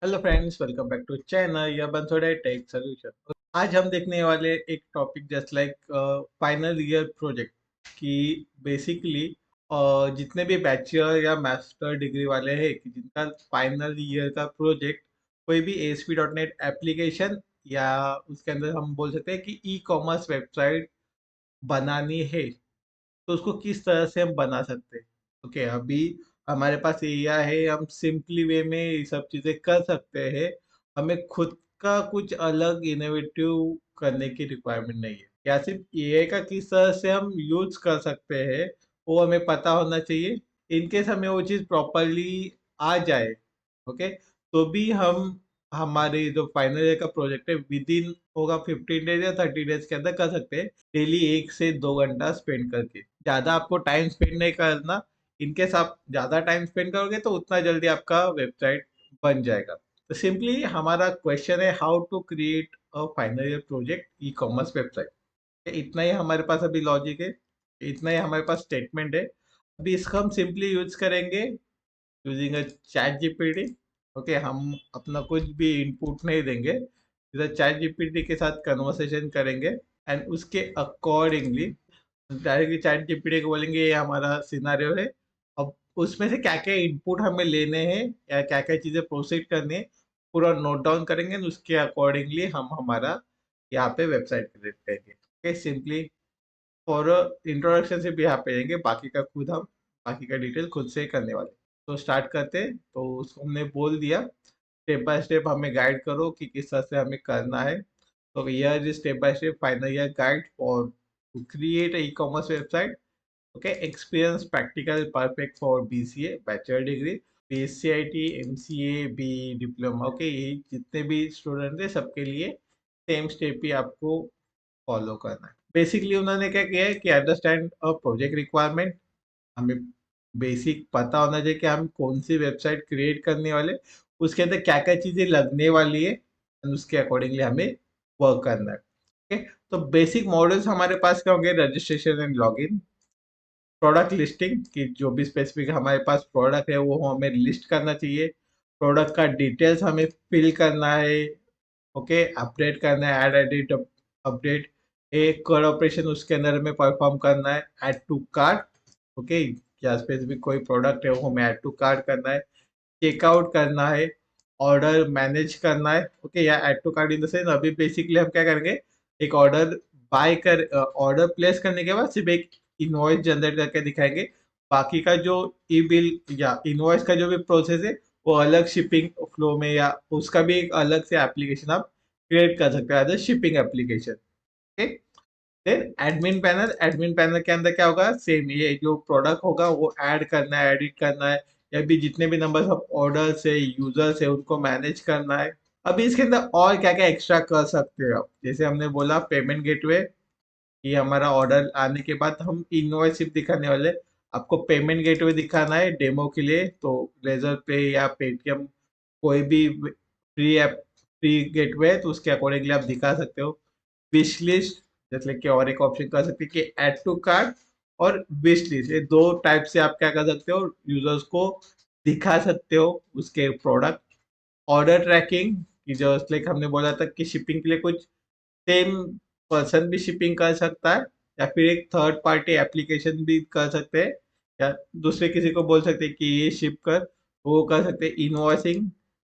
Hello friends, welcome back to channel या Bansoda tech solution. आज हम देखने वाले एक topic just like final year project कि बेसिकली जितने भी बैचलर या मास्टर डिग्री वाले हैं कि जिनका फाइनल ईयर का प्रोजेक्ट कोई भी ASP.NET एप्लीकेशन या उसके अंदर हम बोल सकते हैं कि ई कॉमर्स वेबसाइट बनानी है, तो उसको किस तरह से हम बना सकते हैं। ओके, अभी हमारे पास एआई है, हम सिंपली वे में ये सब चीजें कर सकते हैं। हमें खुद का कुछ अलग इनोवेटिव करने की रिक्वायरमेंट नहीं है, या सिर्फ एआई का किस तरह से हम यूज कर सकते हैं वो हमें पता होना चाहिए। इनकेस हमें वो चीज प्रॉपरली आ जाए, ओके, तो भी हम हमारे जो फाइनल ईयर का प्रोजेक्ट है विद इन होगा 15 डेज या 30 डेज के अंदर कर सकते हैं। डेली 1 से 2 घंटा स्पेंड करके, ज्यादा आपको टाइम स्पेंड नहीं करना। इनकेस आप ज्यादा टाइम स्पेंड करोगे तो उतना जल्दी आपका वेबसाइट बन जाएगा। तो सिंपली हमारा क्वेश्चन है how to create a final year project e commerce website. इतना ही हमारे पास अभी लॉजिक है, इतना ही हमारे पास स्टेटमेंट है। अभी इसको हम सिंपली यूज करेंगे using a chat GPT. Okay, हम अपना कुछ भी इनपुट नहीं देंगे, सीधा चैट जीपीटी के साथ कन्वर्सेशन करेंगे एंड उसके अकॉर्डिंगली डायरेक्टली चैट जीपीटी को बोलेंगे ये हमारा सिनारियो है। अब उसमें से क्या क्या इनपुट हमें लेने हैं या क्या क्या चीजें प्रोसीड करनी है पूरा नोट डाउन करेंगे and उसके अकॉर्डिंगली हम हमारा यहाँ पे वेबसाइट क्रिएट करेंगे। ओके, सिंपली फॉर इंट्रोडक्शन से भी यहाँ पे जाएंगे, बाकी का खुद हम बाकी का डिटेल खुद से करने वाले। तो स्टार्ट करते हैं। तो उसको हमने बोल दिया स्टेप बाय स्टेप हमें गाइड करो कि किस तरह से हमें करना है। तो here is step by step final year guide for to create e commerce website. Okay, experience practical perfect for BCA bachelor degree, BCIT, MCA, B diploma. Okay, ये जितने भी स्टूडेंट हैं सबके लिए सेम स्टेप ही आपको फॉलो करना है। Basically उन्होंने क्या किया है कि अंडरस्टैंड अ प्रोजेक्ट रिक्वायरमेंट। हमें बेसिक पता होना चाहिए कि हम कौन सी वेबसाइट क्रिएट करने वाले, उसके अंदर क्या क्या चीजें लगने वाली है and उसके अकॉर्डिंगली हमें वर्क करना है। ओके, तो बेसिक मॉडल्स हमारे पास क्या होंगे? Registration and login, product listing कि जो भी स्पेसिफिक हमारे पास प्रोडक्ट है वो हमें लिस्ट करना चाहिए। प्रोडक्ट का डिटेल्स हमें फिल करना है। ओके, अपडेट करना है, ऐड एडिट अपडेट, एक कोड ऑपरेशन उसके अंदर में परफॉर्म करना है, ऐड टू कार्ट। ओके, क्या स्पेसिफिक कोई प्रोडक्ट है वो हमें ऐड टू कार्ट करना है, चेकआउट करना है, ऑर्डर मैनेज करना है। ओके, या add to cart in the sense अभी बेसिकली हम क्या करेंगे, एक ऑर्डर बाय कर ऑर्डर प्लेस करने के बाद सिर्फ एक इनवॉइस जनरेट करके दिखाएंगे। बाकी का जो ई बिल या इनवॉइस का जो भी प्रोसेस है वो अलग शिपिंग फ्लो में या उसका भी एक अलग से एप्लीकेशन आप क्रिएट कर सकते हैं as a shipping application. Okay, फिर एडमिन पैनल के अंदर क्या होगा? सेम ये जो प्रोडक्ट होगा वो ऐड करना है, एडिट करना है, या भी जितने भी नंबर ऑफ ऑर्डर्स है, यूजर्स है, उनको मैनेज करना है। अभी इसके अंदर और क्या क्या एक्स्ट्रा कर सकते हो आप? जैसे हमने बोला पेमेंट गेटवे, ये हमारा ऑर्डर आने के बाद हम इनवॉइस सिर्फ दिखाने वाले। आपको पेमेंट गेटवे दिखाना है डेमो के लिए तो लेजर पे या पेटीएम कोई भी फ्री ऐप फ्री गेटवे है तो उसके अकॉर्डिंगली आप दिखा सकते हो। विश लिस्ट, जैसे कि और एक ऑप्शन कर सकते हैं कि ऐड टू कार्ट और विश लिस्ट, ये दो टाइप से आप क्या कर सकते हो, यूजर्स को दिखा सकते हो उसके प्रोडक्ट। ऑर्डर ट्रैकिंग की जो लाइक हमने बोला था कि शिपिंग के लिए कुछ सेम पर्सन भी शिपिंग कर सकता है या फिर एक थर्ड पार्टी एप्लीकेशन भी कर सकते हैं, या दूसरे किसी को बोल सकते हैं कि ये शिप कर, वो कर सकते हैं। इनवॉइसिंग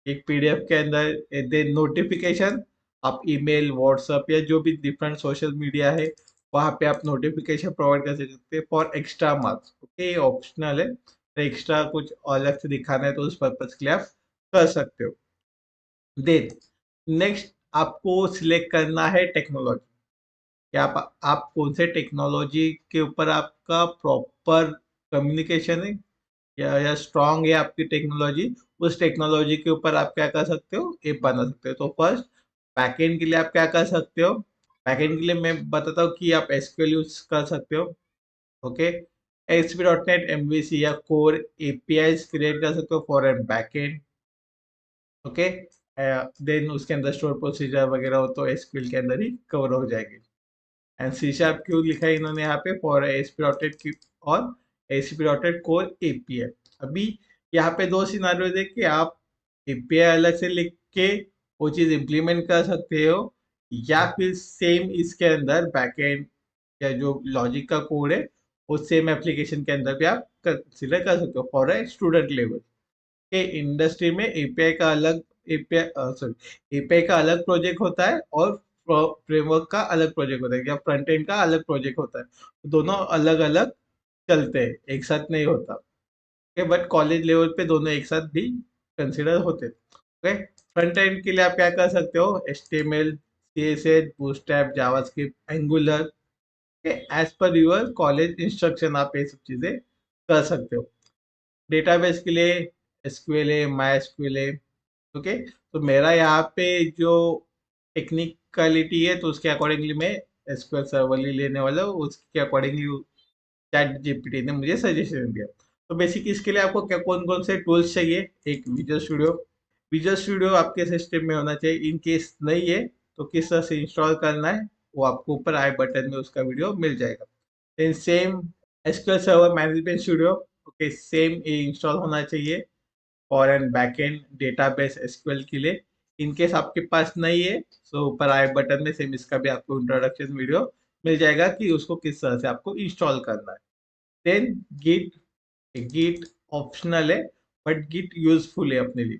एक पीडीएफ के अंदर दे नोटिफिकेशन, आप ईमेल व्हाट्सएप या जो भी डिफरेंट सोशल मीडिया है वहाँ पे आप नोटिफिकेशन प्रोवाइड कर सकते हैं फॉर एक्स्ट्रा मार्क्स। ओके, ये ऑप्शनल है, तो एक्स्ट्रा कुछ अलग से दिखाना है तो उस पर्पज के लिए आप कर सकते हो। देन नेक्स्ट आपको सिलेक्ट करना है टेक्नोलॉजी, कि आप कौन से टेक्नोलॉजी के ऊपर आपका प्रॉपर कम्युनिकेशन है या स्ट्रांग है आपकी टेक्नोलॉजी। उस टेक्नोलॉजी के ऊपर आप क्या कर सकते हो, ऐप बना सकते हो। तो फर्स्ट बैकएंड के लिए आप क्या कर सकते हो? बैकएंड के लिए मैं बताता हूँ कि आप SQL यूज कर सकते हो। ओके, ASP.NET MVC या कोर APIs क्रिएट कर सकते हो for an backend. Okay, then उसके अंदर स्टोर प्रोसीजर वगैरह हो तो SQL के अंदर ही कवर हो जाएगी। एंड सी शार्प क्यों लिखा है इन्होंने यहाँ पे? फॉर ASP.NET क्यू और ASP.NET कोर API। अभी यहाँ पे दो सिनारियो है कि आप एपीआई अलग से लिख के वो चीज इम्प्लीमेंट कर सकते हो, या फिर सेम इसके अंदर बैकएंड या जो लॉजिक का कोड है वो सेम एप्लीकेशन के अंदर भी आप कंसिडर कर सकते हो फॉर ए स्टूडेंट लेवल के। इंडस्ट्री में एपीआई का अलग एपीआई सॉरी एपीआई का अलग प्रोजेक्ट होता है और फ्रेमवर्क का अलग प्रोजेक्ट होता है, या फ्रंट एंड का अलग प्रोजेक्ट होता है। दोनों अलग अलग चलते हैं, एक साथ नहीं होता। ओके, बट कॉलेज लेवल पे दोनों एक साथ भी कंसिडर होते हैं। ओके, फ्रंट एंड के लिए आप क्या कर सकते हो, HTML, CSS, Bootstrap, JavaScript, Angular, as per your college instruction आप ये सब चीजें कर सकते हो। डेटाबेस के लिए एसक्यूएल है, माई एसक्यूएल है। ओके, तो मेरा यहाँ पे जो टेक्निकलिटी है तो उसके अकॉर्डिंगली मैं एसक्यूएल सर्वर लेने वाला हूँ, उसके अकॉर्डिंगली चैट जीपीटी ने मुझे सजेशन दिया। तो बेसिक इसके लिए आपको क्या कौन कौन से टूल्स चाहिए, एक विजुअल स्टूडियो। विजुअल स्टूडियो आपके सिस्टम में होना चाहिए। इन केस नहीं है तो किस तरह से इंस्टॉल करना है वो आपको ऊपर आई बटन में उसका वीडियो मिल जाएगा। Then same SQL server management studio, okay, same ये इंस्टॉल होना चाहिए for and backend database SQL के लिए। इन केस आपके पास नहीं है तो ऊपर आई बटन में सेम इसका भी आपको इंट्रोडक्शन वीडियो मिल जाएगा कि उसको किस तरह से आपको इंस्टॉल करना है। देन गिट, गिट ऑप्शनल है बट गिट यूजफुल है अपने लिए।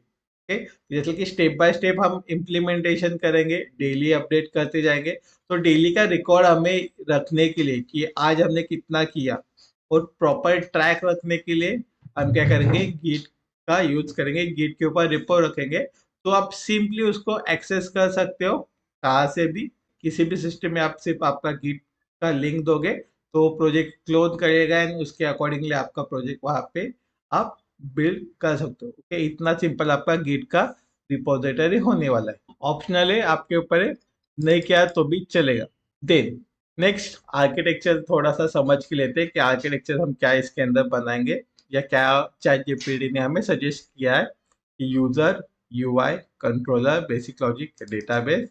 ओके, जैसे कि स्टेप बाय स्टेप हम इम्प्लीमेंटेशन करेंगे, डेली अपडेट करते जाएंगे। तो डेली का रिकॉर्ड हमें रखने के लिए कि आज हमने कितना किया, और प्रॉपर ट्रैक रखने के लिए हम क्या करेंगे, गिट का यूज करेंगे, गिट के ऊपर रिपो रखेंगे। तो आप सिंपली उसको एक्सेस कर सकते हो कहाँ से भी, किसी भी सिस्टम में आप सिर्फ आपका गिट का लिंक दोगे तो वो प्रोजेक्ट क्लोन करेगा एंड उसके अकॉर्डिंगली आपका प्रोजेक्ट वहां पे आप बिल्ड कर सकते हो। ओके, इतना सिंपल आपका गिट का रिपोजिटरी होने वाला है। ऑप्शनल है, आपके ऊपर है, नहीं किया तो भी चलेगा। देन नेक्स्ट आर्किटेक्चर थोड़ा सा समझ के लेते हैं कि आर्किटेक्चर हम क्या इसके अंदर बनाएंगे, या क्या चैट जीपीटी ने हमें सजेस्ट किया है कि user, UI, controller, basic logic, database,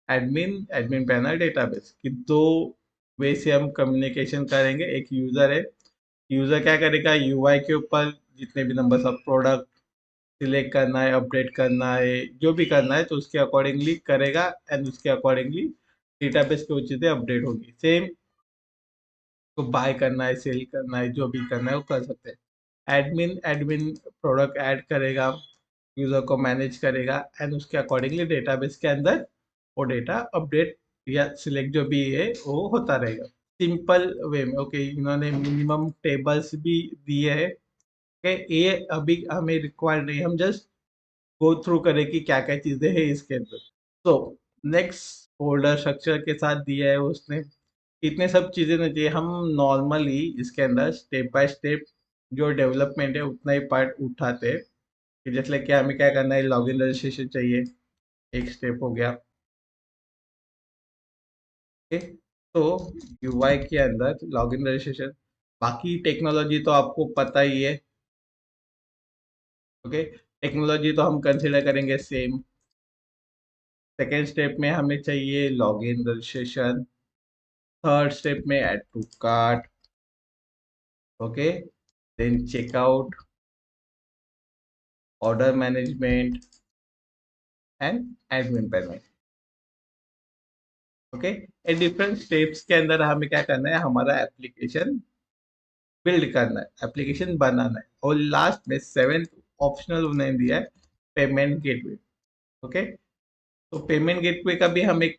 admin, admin panel, database की दो वे से हम कम्युनिकेशन करेंगे। एक यूजर है, यूजर क्या करेगा, यूआई के ऊपर जितने भी नंबर ऑफ प्रोडक्ट सिलेक्ट करना है, अपडेट करना है, जो भी करना है तो उसके अकॉर्डिंगली करेगा एंड उसके अकॉर्डिंगली डेटाबेस पे वो चीजें अपडेट होगी। सेम तो बाय करना है, सेल करना है, जो भी करना है वो कर सकते हैं। एडमिन, एडमिन प्रोडक्ट ऐड करेगा, यूजर को मैनेज करेगा एंड उसके अकॉर्डिंगली डेटाबेस के अंदर वो डेटा अपडेट या सिलेक्ट जो भी है वो होता रहेगा सिंपल वे में। ओके, इन्होंने मिनिमम टेबल्स भी दिए है। ओके, ये अभी हमें रिक्वायर्ड नहीं, हम जस्ट गो थ्रू करें कि क्या क्या चीजें हैं इसके अंदर। तो नेक्स्ट फोल्डर स्ट्रक्चर के साथ दिया है उसने, इतने सब चीजें नहीं चाहिए। हम नॉर्मली इसके अंदर स्टेप बाय स्टेप जो डेवलपमेंट है उतना ही पार्ट उठाते हैं कि जैसे कि हमें क्या करना है, लॉगिन रजिस्ट्रेशन चाहिए, एक स्टेप हो गया। ओके, तो यूआई के अंदर लॉगिन रजिस्ट्रेशन, बाकी टेक्नोलॉजी तो आपको पता ही है। ओके, टेक्नोलॉजी तो हम कंसिडर करेंगे सेम। सेकेंड स्टेप में हमें चाहिए लॉगिन रजिस्ट्रेशन, थर्ड स्टेप में add to cart. Okay, then checkout, order management and admin payment. Okay, ये डिफरेंट स्टेप्स के अंदर हमें क्या करना है, हमारा एप्लीकेशन बिल्ड करना है, एप्लीकेशन बनाना है। और लास्ट में सेवेंथ ऑप्शनल उन्होंने दिया है पेमेंट गेटवे। ओके, तो पेमेंट गेटवे का भी हम एक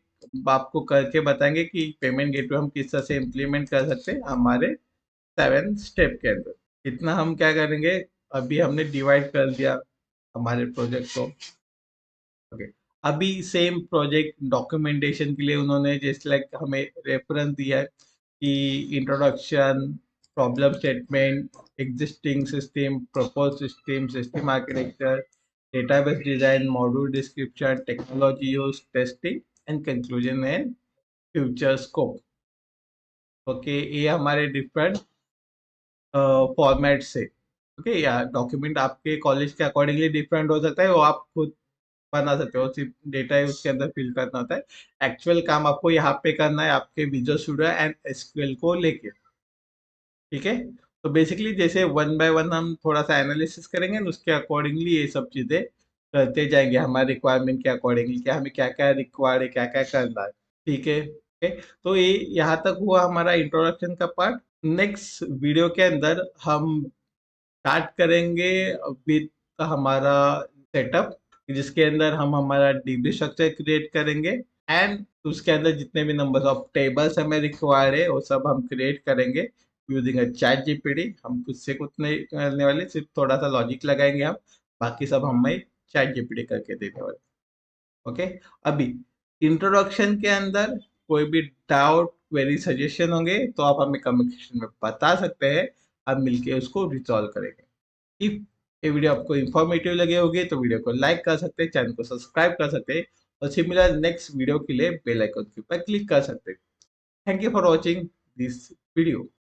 आपको करके बताएंगे कि पेमेंट गेटवे हम किस तरह से इम्प्लीमेंट कर सकते हैं हमारे सेवन स्टेप के अंदर। इतना हम क्या करेंगे, अभी हमने डिवाइड कर दिया हमारे प्रोजेक्ट को। ओके, अभी सेम प्रोजेक्ट डॉक्यूमेंटेशन के लिए उन्होंने जैसे लाइक हमें रेफरेंस दिया है कि introduction, problem statement, existing system, propose system, system architecture, database design, module description, technology use, testing and conclusion and future scope. Okay, ये हमारे डिफरेंट फॉर्मेट से। ओके, या डॉक्यूमेंट आपके कॉलेज के अकॉर्डिंगली डिफरेंट हो सकता है, वो आप खुद बना सकते हो, सिर्फ डेटा ही उसके अंदर फिल करना होता है। एक्चुअल काम आपको यहाँ पे करना है आपके विजुअल स्टूडियो एंड एसक्यूएल को लेके। ठीक है, तो बेसिकली जैसे वन बाय वन हम थोड़ा सा एनालिसिस करेंगे और उसके अकॉर्डिंगली ये सब चीजें करते जाएंगे हमारे रिक्वायरमेंट के अकॉर्डिंगली कि हमें क्या क्या रिक्वायर्ड है, क्या क्या करना है। ठीक है, ओके। तो ये यहाँ तक हुआ हमारा इंट्रोडक्शन का पार्ट। नेक्स्ट वीडियो के अंदर हम स्टार्ट करेंगे विद हमारा सेटअप, जिसके अंदर हम हमारा डीबी स्ट्रक्चर क्रिएट करेंगे एंड उसके अंदर जितने भी नंबर्स ऑफ टेबल्स हमें रिक्वायर्ड है वो सब हम क्रिएट करेंगे यूजिंग अ चैट जीपीटी। हम खुद से कुछ नहीं करने वाले, सिर्फ थोड़ा सा लॉजिक लगाएंगे हम, बाकी सब हमें चैट जीपीटी करके देने वाले। ओके। अभी इंट्रोडक्शन के अंदर कोई भी डाउट, क्वेरी, सजेशन होंगे तो आप हमें कमेंट सेक्शन में बता सकते हैं, हम मिलके उसको रिजॉल्व करेंगे। इफ ये वीडियो आपको इन्फॉर्मेटिव लगे होगी तो वीडियो को लाइक कर सकते हैं, चैनल को सब्सक्राइब कर सकते हैं और सिमिलर नेक्स्ट वीडियो के लिए बेल आइकन के ऊपर क्लिक कर सकते हैं। Thank you for watching this video.